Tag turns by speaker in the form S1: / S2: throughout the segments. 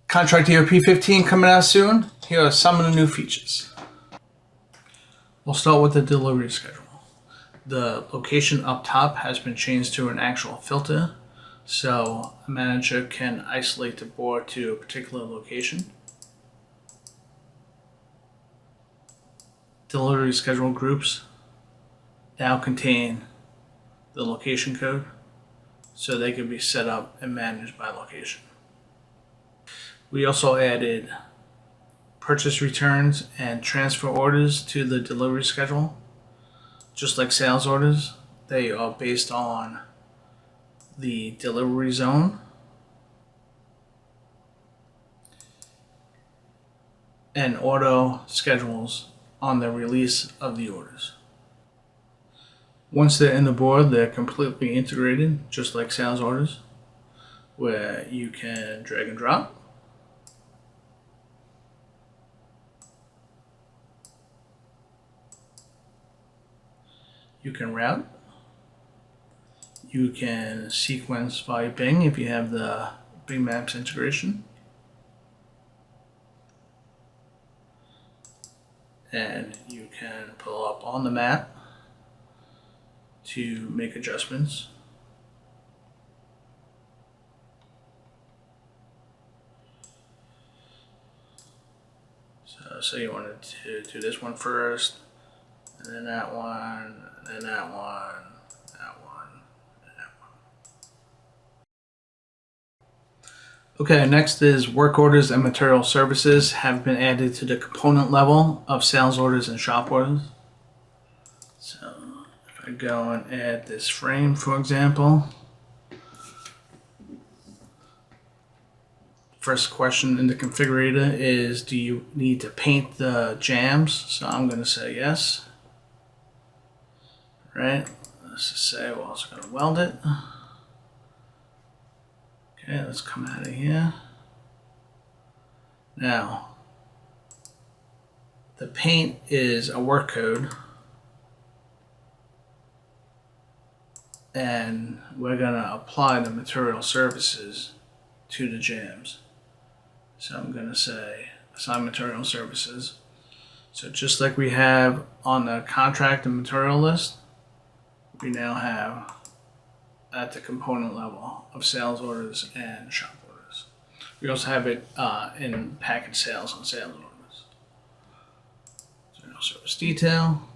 S1: contractERP 15 coming out soon. Here are some of the new features. We'll start with the delivery schedule. The location up top has been changed to an actual filter, so a manager can isolate the board to a particular location. Delivery schedule groups now contain the location code, so they can be set up and managed by location. We also added purchase returns and transfer orders to the delivery schedule. Just like sales orders, they are based on the delivery zone and auto schedules on the release of the orders. Once they're in the board, they're completely integrated, just like sales orders, where you can drag and drop. You can route. You can sequence via Bing if you have the Bing Maps integration. And you can pull up on the map to make adjustments. So you wanted to do this one first, and then that one, and then that one, that one, and that one. Okay, next is work orders and material services have been added to the component level of sales orders and shop orders. So if I go and add this frame, for example, first question in the configurator is, do you need to paint the jambs? So I'm going to say yes. Right, let's just say we're also going to weld it. Okay, let's come out of here. Now, the paint is a work code, and we're going to apply the material services to the jambs. So I'm going to say assign material services. So just like we have on the contract and material list, we now have at the component level of sales orders and shop orders. We also have it in package sales and sales orders. So now service detail.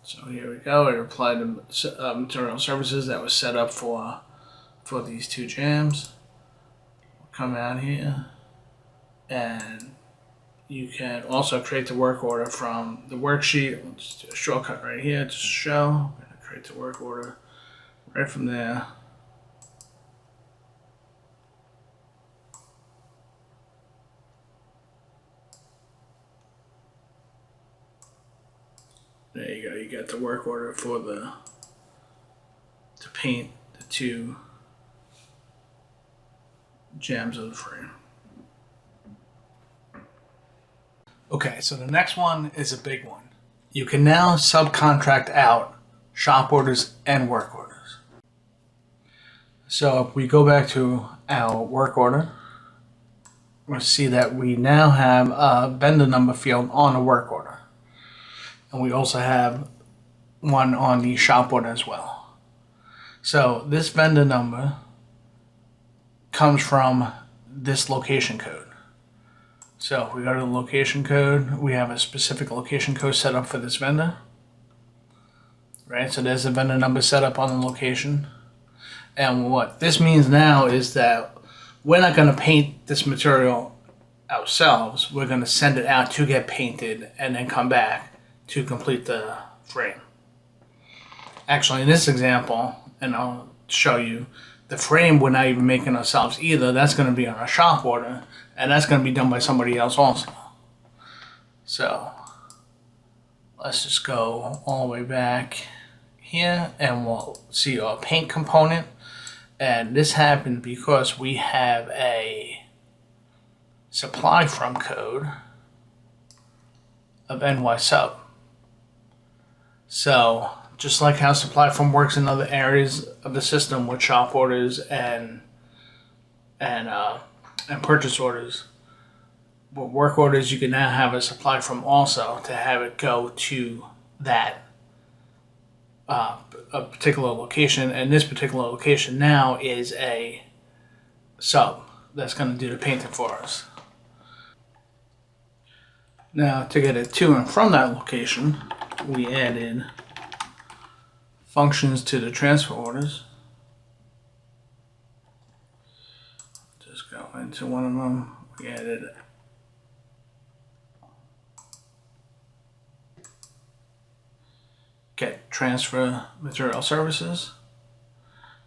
S1: So here we go. It applied the material services that was set up for these two jambs. We'll come out here, and you can also create the work order from the worksheet. Let's do a shortcut right here to show. Create the work order right from there. There you go. You got the work order for to paint the two jambs of the frame. Okay, so the next one is a big one. You can now subcontract out shop orders and work orders. So if we go back to our work order, we'll see that we now have a vendor number field on the work order. And we also have one on the shop order as well. So this vendor number comes from this location code. So if we go to the location code, we have a specific location code set up for this vendor. Right, so there's the vendor number set up on the location. And what this means now is that we're not going to paint this material ourselves. We're going to send it out to get painted and then come back to complete the frame. Actually, in this example, and I'll show you, the frame we're not even making ourselves either. That's going to be on a shop order, and that's going to be done by somebody else also. So let's just go all the way back here, and we'll see our paint component. And this happened because we have a supply from code of NY sub. So just like how supply from works in other areas of the system with shop orders and and purchase orders. But work orders, you can now have a supply from also to have it go to that a particular location. And this particular location now is a sub that's going to do the painting for us. Now, to get it to and from that location, we added functions to the transfer orders. Just go into one of them. We added get transfer material services,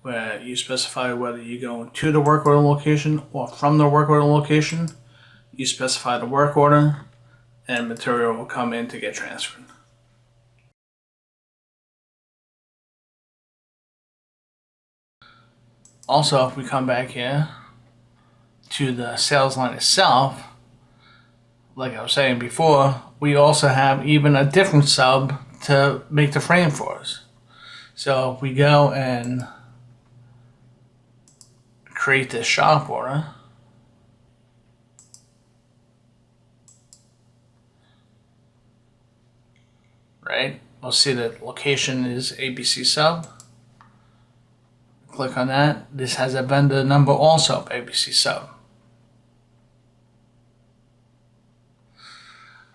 S1: where you specify whether you go to the work order location or from the work order location. You specify the work order, and material will come in to get transferred. Also, if we come back here to the sales line itself, like I was saying before, we also have even a different sub to make the frame for us. So if we go and create this shop order, right, we'll see that location is ABC sub. Click on that. This has a vendor number also, ABC sub.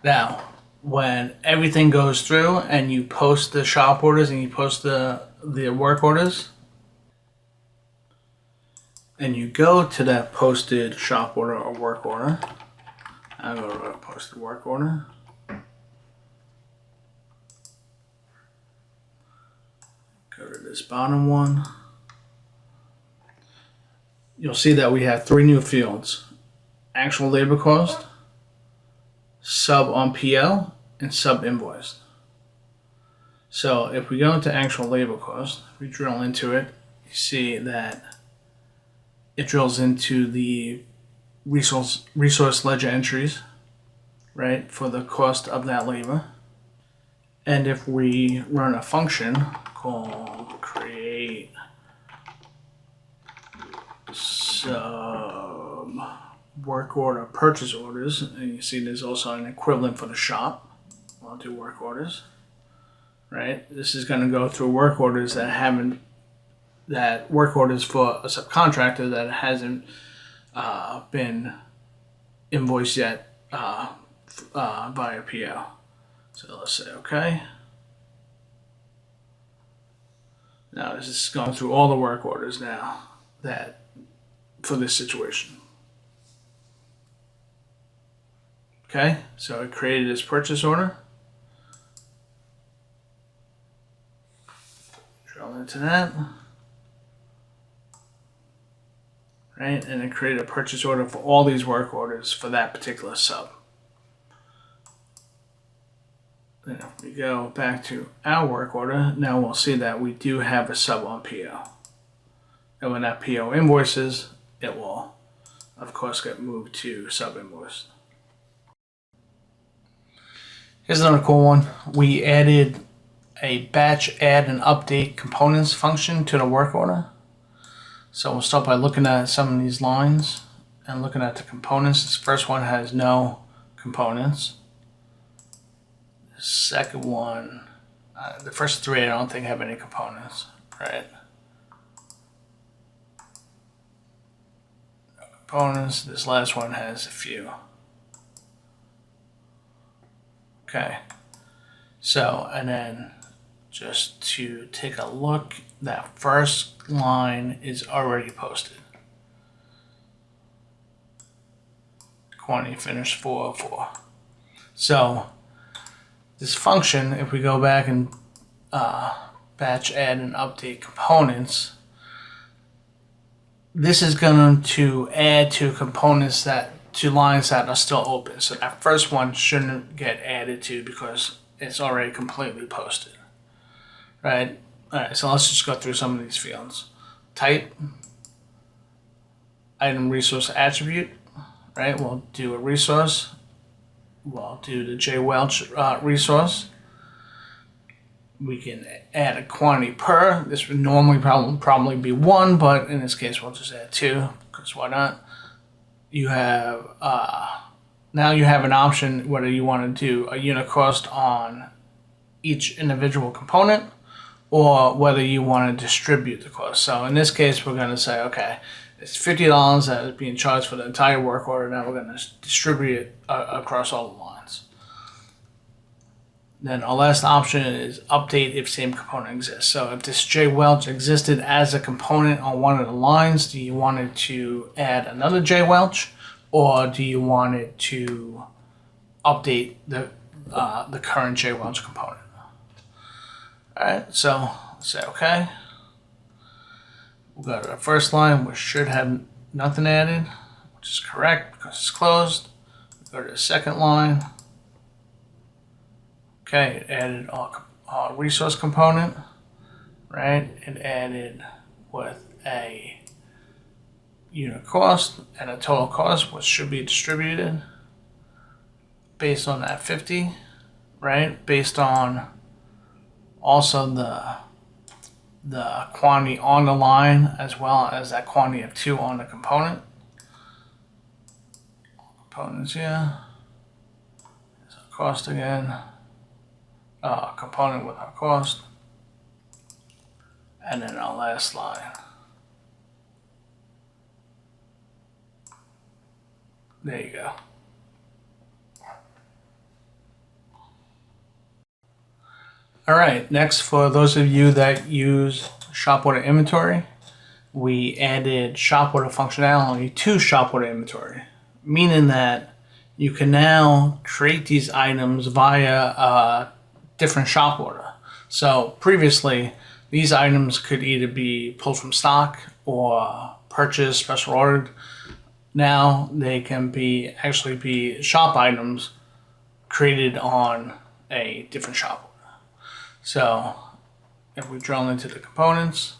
S1: Now, when everything goes through and you post the shop orders and you post the work orders, and you go to that posted shop order or work order, I'll go to posted work order. Go to this bottom one. You'll see that we have 3 new fields: actual labor cost, sub on PL, and sub invoiced. So if we go into actual labor cost, we drill into it, you see that it drills into the resource ledger entries, right, for the cost of that labor. And if we run a function called create sub work order purchase orders, and you see there's also an equivalent for the shop. I'll do work orders, right? This is going to go through work orders that work orders for a subcontractor that hasn't been invoiced yet via PO. So let's say okay. Now this is going through all the work orders now that for this situation. Okay, so I created this purchase order. Drill into that. Right, and then create a purchase order for all these work orders for that particular sub. Then if we go back to our work order, now we'll see that we do have a sub on PO. And when that PO invoices, it will, of course, get moved to sub invoice. Here's another cool one. We added a batch add and update components function to the work order. So we'll start by looking at some of these lines and looking at the components. This first one has no components. The second one, the first 3 I don't think have any components, right? No components. This last one has a few. Okay, so, and then just to take a look, that first line is already posted. Quantity finished 404. So this function, if we go back and batch add and update components, this is going to add to components to lines that are still open. So that first one shouldn't get added to because it's already completely posted. Right? Alright, so let's just go through some of these fields. Type, item resource attribute, right? We'll do a resource. We'll do the J Welch resource. We can add a quantity per. This would normally probably be 1, but in this case we'll just add 2, because why not? you have now you have an option whether you want to do a unit cost on each individual component or whether you want to distribute the cost. So in this case, we're going to say, okay, it's $50 that is being charged for the entire work order. Now we're going to distribute it across all the lines. Then our last option is update if same component exists. So if this J Welch existed as a component on one of the lines, do you want it to add another J Welch, or do you want it to update the current J Welch component? All right, so say okay. We'll go to the first line, which should have nothing added, which is correct because it's closed. We'll go to the second line. Okay, it added our resource component, right? It added with a unit cost and a total cost, which should be distributed based on that 50, right? Based on also the quantity on the line as well as that quantity of 2 on the component. Components here. There's our cost again. Component with our cost. And then our last line. There you go. All right, next, for those of you that use shop order inventory, we added shop order functionality to shop order inventory, meaning that you can now create these items via a different shop order. So previously, these items could either be pulled from stock or purchased, special ordered. Now they can actually be shop items created on a different shop order. So if we drill into the components,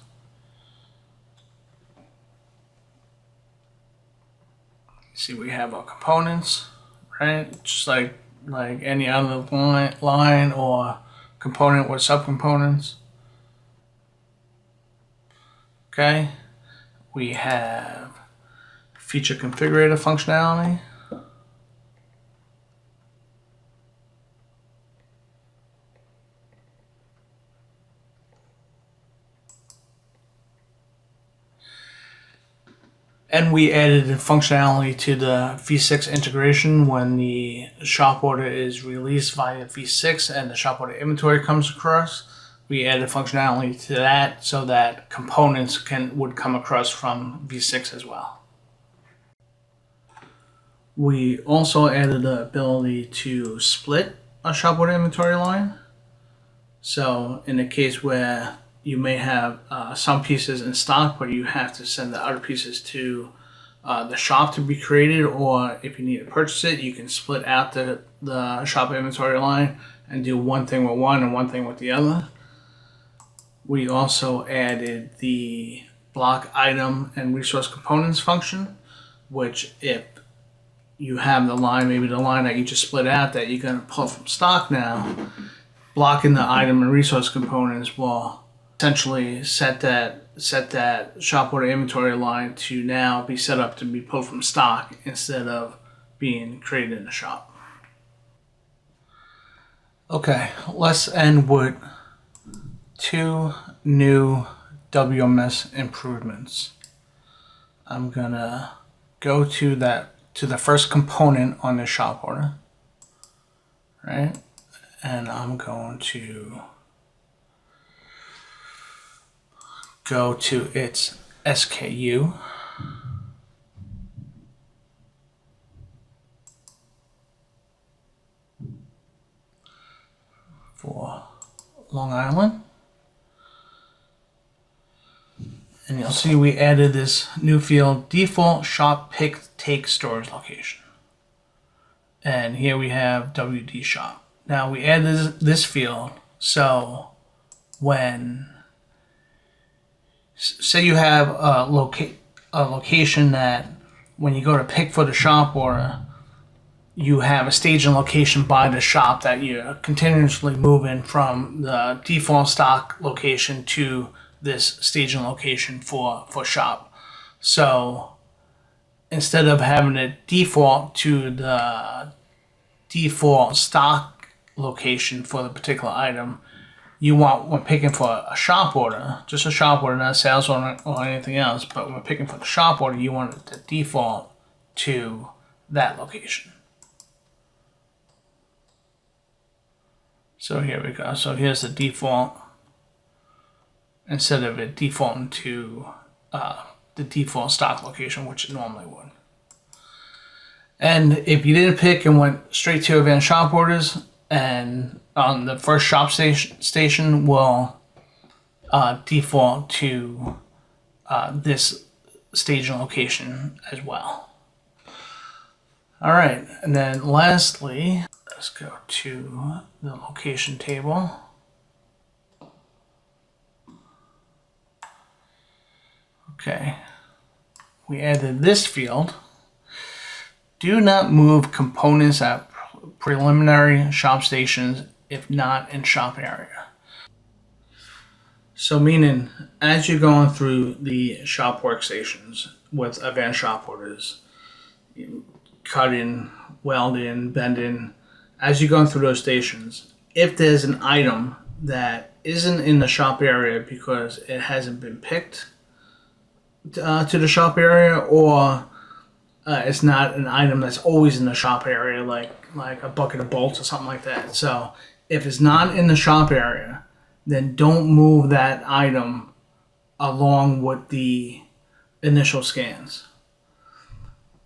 S1: see we have our components, right? Just like any other line or component with subcomponents. Okay, we have feature configurator functionality. And we added functionality to the V6 integration when the shop order is released via V6 and the shop order inventory comes across. We added functionality to that so that components would come across from V6 as well. We also added the ability to split a shop order inventory line. So in the case where you may have some pieces in stock, but you have to send the other pieces to the shop to be created, or if you need to purchase it, you can split out the shop inventory line and do one thing with one and one thing with the other. We also added the block item and resource components function, which if you have the line, maybe the line that you just split out that you're going to pull from stock now, blocking the item and resource components will essentially set that shop order inventory line to now be set up to be pulled from stock instead of being created in the shop. Okay, let's end with 2 new WMS improvements. I'm gonna go to the first component on the shop order, right? And I'm going to go to its SKU. For Long Island. And you'll see we added this new field, default shop pick take storage location. And here we have WD shop. Now we added this field so when, say you have a location that when you go to pick for the shop order, you have a staging location by the shop that you're continuously moving from the default stock location to this staging location for shop. So instead of having it default to the default stock location for the particular item, you want, when picking for a shop order, just a shop order, not a sales order or anything else, but when picking for the shop order, you want it to default to that location. So here we go. So here's the default, instead of it defaulting to the default stock location, which it normally would. And if you didn't pick and went straight to advanced shop orders, and on the first shop station will default to this staging location as well. All right, and then lastly, let's go to the location table. Okay, we added this field. Do not move components at preliminary shop stations if not in shop area. So meaning, as you're going through the shop workstations with advanced shop orders, cutting, welding, bending, as you're going through those stations, if there's an item that isn't in the shop area because it hasn't been picked to the shop area, or it's not an item that's always in the shop area, like a bucket of bolts or something like that. So if it's not in the shop area, then don't move that item along with the initial scans.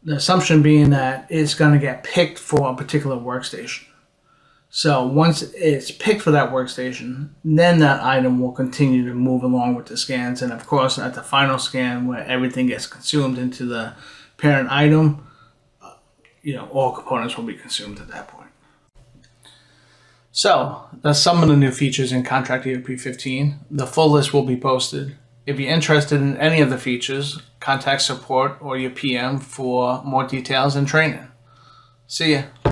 S1: The assumption being that it's going to get picked for a particular workstation. So once it's picked for that workstation, then that item will continue to move along with the scans. And of course, at the final scan where everything gets consumed into the parent item, all components will be consumed at that point. So that's some of the new features in contractERP 15. The full list will be posted. If you're interested in any of the features, contact support or your PM for more details and training. See ya.